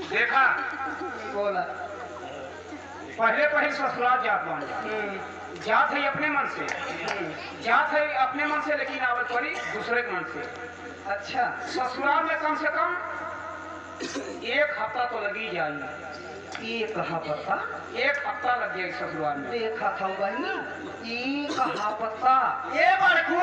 देखा बोला पहले पहले ससुराल जात मान जात है अपने मन से जात है अपने मन से, लेकिन आवत पड़ी दूसरे के मन से। अच्छा ससुराल में कम से कम 1 हफ्ता तो लगी जाएगी। ये कहा पता 1 हफ्ता लग जाएगी ससुराल में। देखा था बहनी ये कहा पता ये बड़कू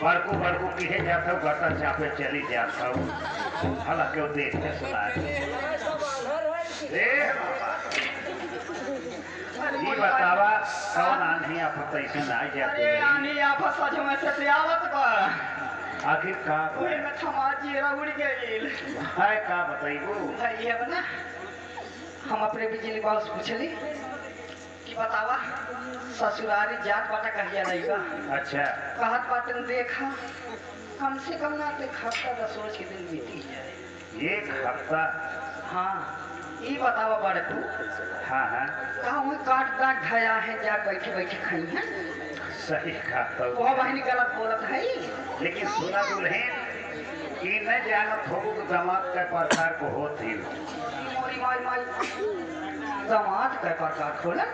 बड़कू बड़कू किहे जाता हूँ घटा चापे चली जाता हूँ भला क्यों देखते सुना ये बतावा कौन आंधी आफत ऐसा ना जाती अरे आनी आपस सच में से आवत बा आखिर का कोई में थमाजी उड़ गईल है का बताइबो भाई है बना। हम अपने बिजली बाबू से पूछली कि बतावा ससुरारी जात बाटा कहिया रहेगा। अच्छा कहत बाटन देखा कम से कम ना एक हफ्ता का सोच के दिन बीती जाए। 1 हफ्ता हाँ ये बतावा बड़कू हाँ हाँ कहाँ काट काट धया है जा बैठे बैठे खाई है सही खाता हूँ वो बहनी गलत बोलत है। लेकिन सुना दुल्हन कि न जानत हो तो दामाद का प्रकार को होती मोरी माई माई दामाद का प्रकार खोलन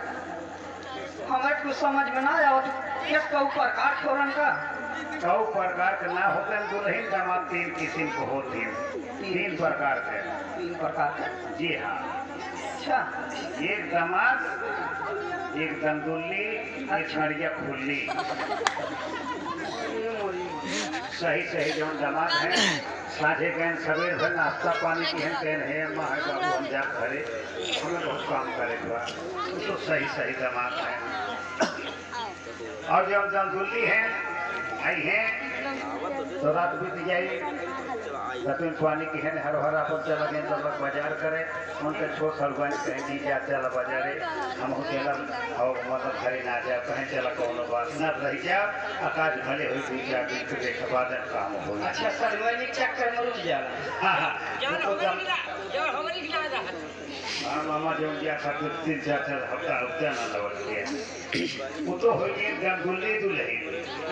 हमारे कुछ समझ में ना आवत किस का ऊपर काट खोलन का कौ प्रकार के ना होते दुल्हन दामाद 3 किस्म को होती 3 प्रकार के 3 प्रकार के। जी हाँ अच्छा एक दामाद एक दंदुल्ली एक छड़िया खुल्ली सही सही जो दामाद है साझे गहन सवेर भर नाश्ता पानी की है कहन है अम्मा है बाबू हम जा करे हमें बहुत काम करे तो सही सही दामाद है। और जब दंदुल्ली है आई है तो रात बीत जाए तपिन पानी की है हर हर अपन चला गए तब बाजार करे उनके छोट सलवान कहीं दी जा चला बाजारे हम चला और मतलब घरे ना जा कहीं चला कौन बात न रह जा आकाश भले हुई 2-4 दिन के देख बाद काम हो। अच्छा सलवानी चक्कर में रुक जाला। हाँ हाँ मामा जो क्या खाते 3-4 हफ्ता रुकता ना लौट के वो तो हो गई गंदुल्ली दुल्हन।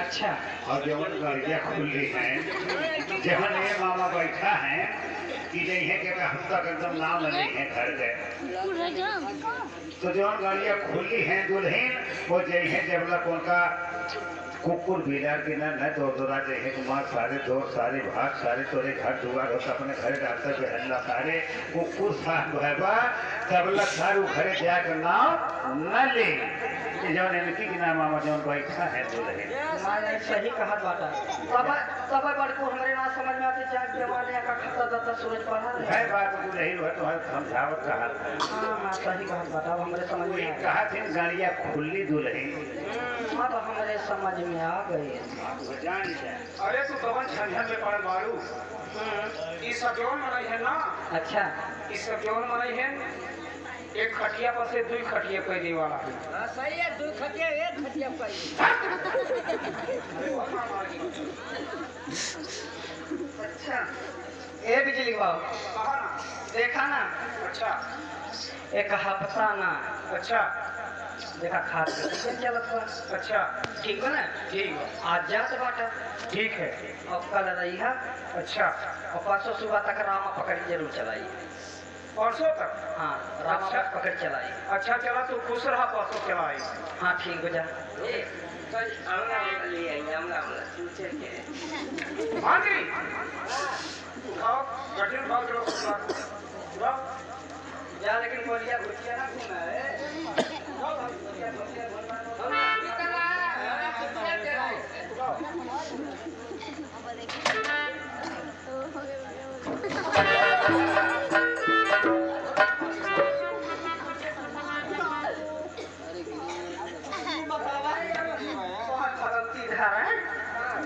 अच्छा और जवन गाड़ियाँ खुली हैं जहन ये मामा बैठा है कि नहीं है कि हफ्ता का एकदम नाम नहीं है घर गए तो जवन गाड़ियाँ खुली हैं दुल्हन वो जई है जब लग उनका कुकुर बिलार के ना न दौड़ दौड़ा जाए कुमार सारे दौड़ सारे भाग सारे तोरे घर दुआर होता अपने घर डालता बेहल्ला सारे कुकुर साथ बहबा तब लग सारू घरे जाकर नाम न ले जवन इनकी की नाम मामा जवन बैठा है दुल्हन। नहीं सही कहा बाटा तब तब बड़कू हमारे ना समझ में आते जाग जमाने का खत्ता दत्ता सूरज पढ़ा है बात दुल्हन है तो समझावत कहा हाँ हाँ सही कहा बाटा हमारे समझ में आया। कहा थी गाड़ियाँ खुली दुल्हन अब हमारे समझ में आ गई। जान जाए अरे तू कवन झंझट में पड़ल बारू। ई सब जौन मनई है ना अच्छा ई सब जौन मनई है एक खटिया पर से 2 खटिया पैदे वाला है। हाँ सही है 2 खटिया 1 खटिया पर अच्छा ए बिजली बाबू कहा ना देखा ना अच्छा एक हफ्ता ना अच्छा देखा खाद चलत बा अच्छा ठीक बा ना ठीक है आज जात बाटा ठीक है अब कल रही है अच्छा और परसों सुबह तक रामा पकड़ जरूर चलाई। परसों तक हाँ रामा अच्छा। पकड़ चलाई। अच्छा चला तू खुश रहा परसों चलाई। हाँ ठीक हो जा हाँ जी उठाओ कठिन भाव चलो उठाओ जा लेकिन बोलिया घुटिया ना घूमा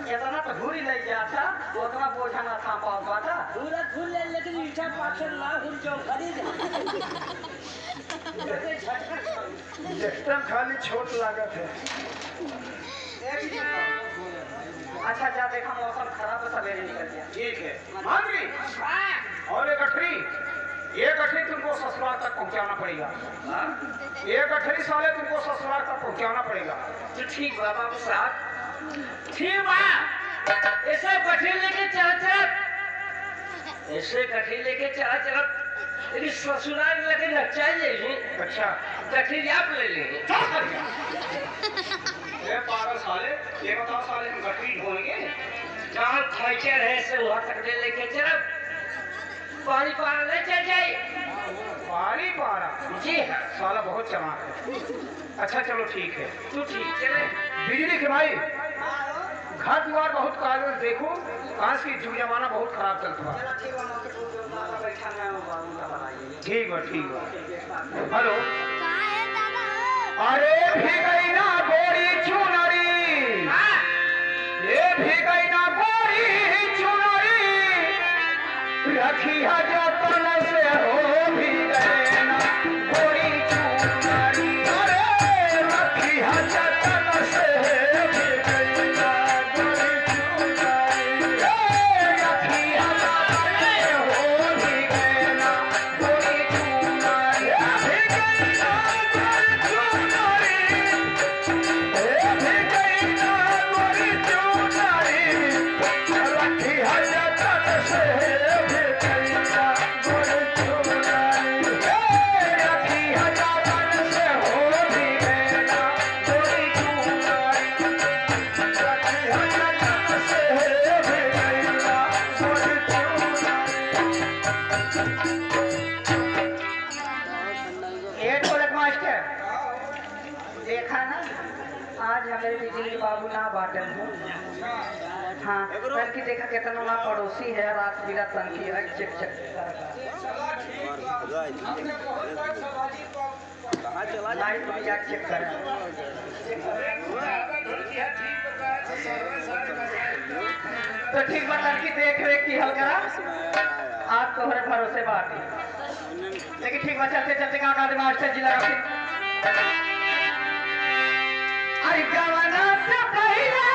इतना तो भूरी लग जाता उतना बोझा ना था पाओ पाता पूरा फूल ले लेकिन ईटा पाछल ना हुन जो खरीद एकदम खाली छोट लागत है। अच्छा जा देखा मौसम खराब है सवेरे निकल गया। ठीक है हाँ जी और एक गठरी तुमको ससुराल तक पहुंचाना पड़ेगा। एक गठरी साले तुमको ससुराल तक पहुंचाना पड़ेगा। तो ठीक बाबा साहब ठीक बा ऐसे कठिन लेके चल ऐसे कठिन लेके चल लेकिन ससुराल लेके नचा जाइए अच्छा कठिन आप ले लेंगे ये पागल साले, ये बताओ साले हम गठरी ढोएंगे? जहाँ खैचर है से वहाँ तक लेके चल पानी पारा नहीं चल जाए पारी पारा जी हाँ साला बहुत चमाक है। अच्छा चलो ठीक है। तू ठीक चले बिजली के भाई घर द्वार बहुत कागज देखो, आज की जुग जमाना बहुत खराब चलता है। ठीक बा ठीक बा। हेलो अरे भीगई ना गोरी चुनरी, ये भीगई ना गोरी चुनरी, रखी जतन से हो भीगई ना गोरी चुनरी, अरे रखी जतन से भीगई ना गोरी चुनरी, रखी जतन से हो भीगई ना गोरी चुनरी, भीगई ना देखा ना आज हमारे बिजली बाबू ना बाटन हो। हाँ कल की देखा कितना ना पड़ोसी है रात बिना तंकी है चेक चेक लाइट भी जा चेक कर तो ठीक बता की देख रेख की हल करा आज तोहरे भरोसे बात लेकिन ठीक बा चलते चलते कहा मास्टर जी लगा अरे गवाना से पहले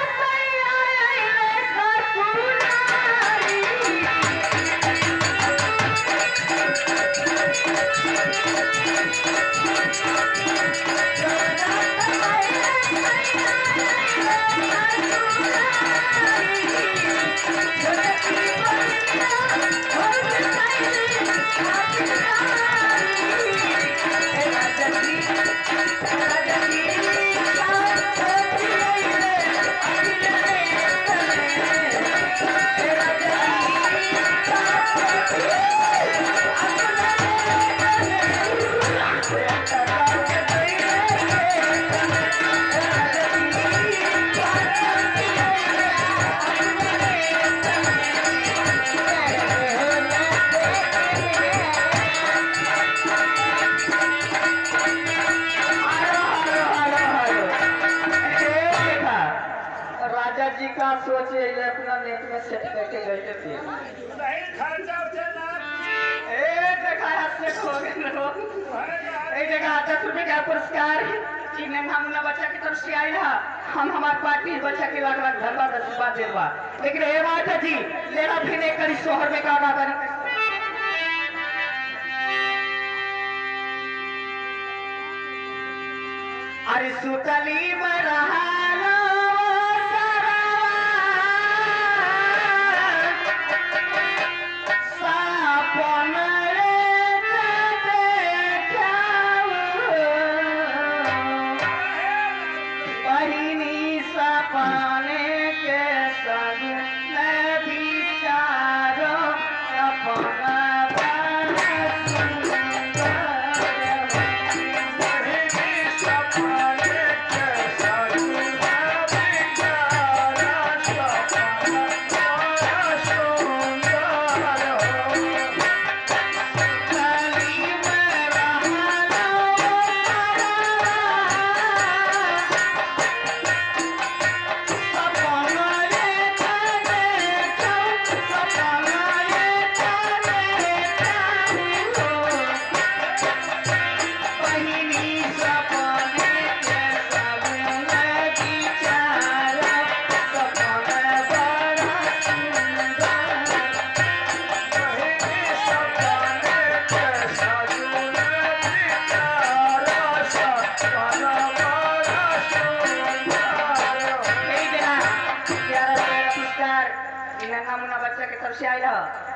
राजा जी का सोचे अपना नेट में सेट करके गए थे नहीं खर्चा उठे ना ए देखा हाथ से खो गए ए जगह 10 रुपए का पुरस्कार इन्हें हमने बच्चा की तरफ से आया हम हमारे पार्टी बच्चा के लाख लाख धन्यवाद आशीर्वाद देवा लेकिन ए राजा जी लेना फिर एक करी शोहर में का बात अरे सुतली में रहा पाने के संग मैं विचारो अपना सपने के संग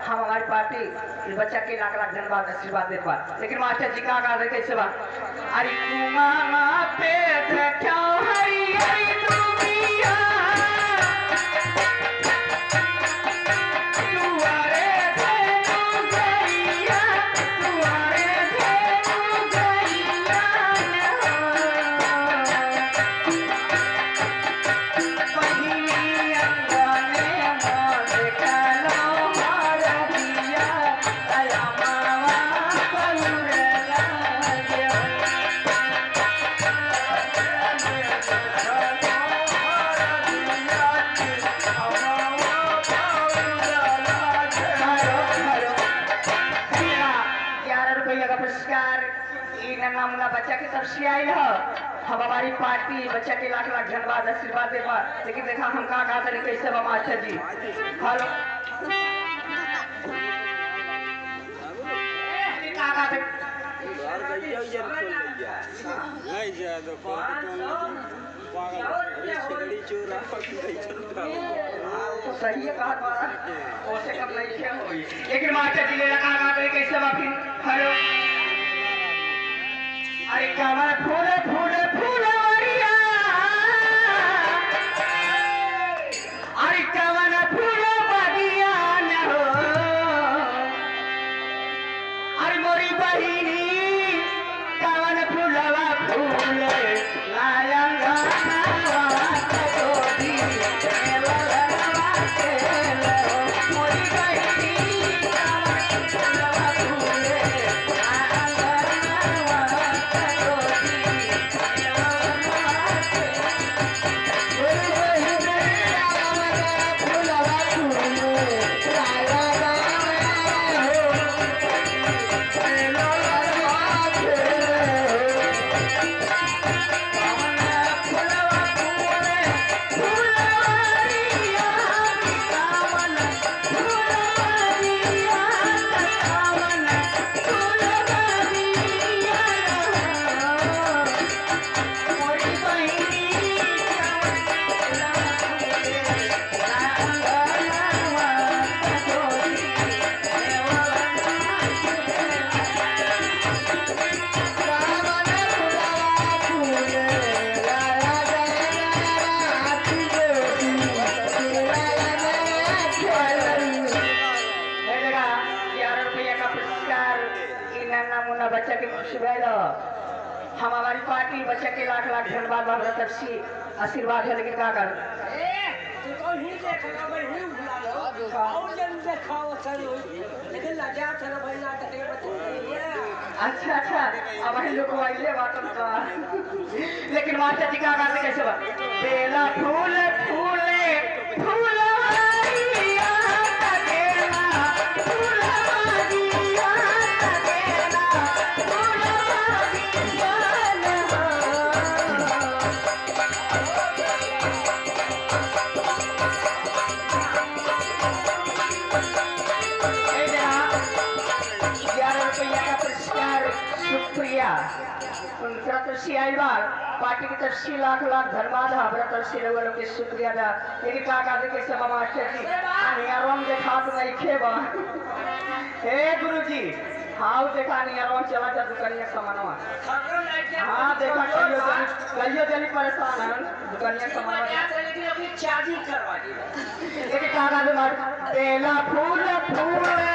हम हमारी पार्टी इस बच्चा के लाख लाख धन्यवाद आशीर्वाद देते बा। लेकिन मास्टर जी का रहे कैसे बा अरे कुमाना पे देखो हरी हरी दुनिया दुआरे धेनु गैया दुआरे धेनु गैया पहिली अंगने मोर कलो मार दिया दया मावा पलुर लागे पुरस्कार नामूना बच्चा की तरफ से आई है। हम हमारी पार्टी बच्चा के लाख लाख धन्यवाद आशीर्वाद देवा। लेकिन देखा हम कहा कहा करें कैसे बा मास्टर जी। हेलो तो सही है कहा तुम्हारा ओसे कब नहीं क्या हुई। लेकिन मास्टर जी ने कहा कहा करें कैसे बा फिर। हेलो अरे कमर फूल फूल फूलवरिया अरे कमर फूल बगिया न हो अरे मोरी बहिनी कमर फूलवा फूल लायंगा मोरी बहिनी कमर फूलवा फूल बच्चा के हम हमारी पार्टी बच्चा के लाख लाख धन्यवाद हमारा तरफ से आशीर्वाद है। लेकिन क्या कर अच्छा अच्छा अब हम लोग को आइले बात लेकिन मास्टर जी का गाते कैसे बा बेला फूल फूले फूलवारिया तकेला फूलवारिया तकेला फूलवारिया रुपया का पुरस्कार सुप्रिया उनका तरफ से आई बार पार्टी की तरफ से लाख लाख धन्यवाद है। हमारा तरफ से लोगों के शुक्रिया था। लेकिन क्या कहते कैसे मास्टर जी नियरों देखा तो नहीं खेबा हे गुरुजी हाँ देखा नियरों चला जा दुकानिया सामानवा हाँ देखा कहियो जनी परेशान है दुकानिया सामानवा चार्जिंग करवा दी। लेकिन क्या कहते बेला फूल फूले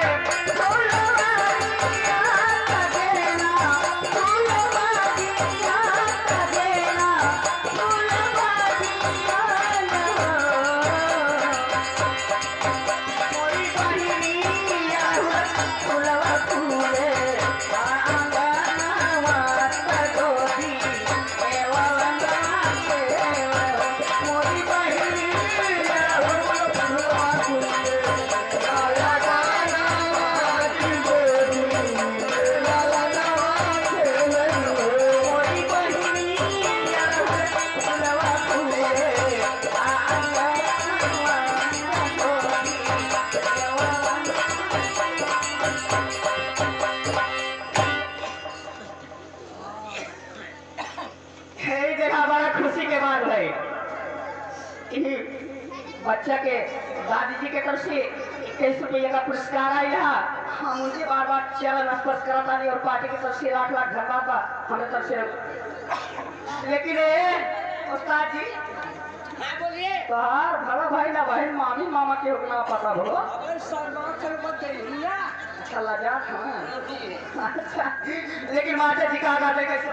बच्चा के दादी जी के तरफ से ₹21 का पुरस्कार आया। हम उनके बार बार चरण स्पर्श कराता नहीं और पार्टी की तरफ से लाख लाख धन्यवाद बा हमें तरफ से। लेकिन उस्ताद जी हाँ बोलिए। तोहार बड़ा भाई ना बहन मामी मामा के होना पता भलो। अबे सरदार चल मत गई अच्छा लगा। अच्छा लेकिन माता जी कहा गाते कैसे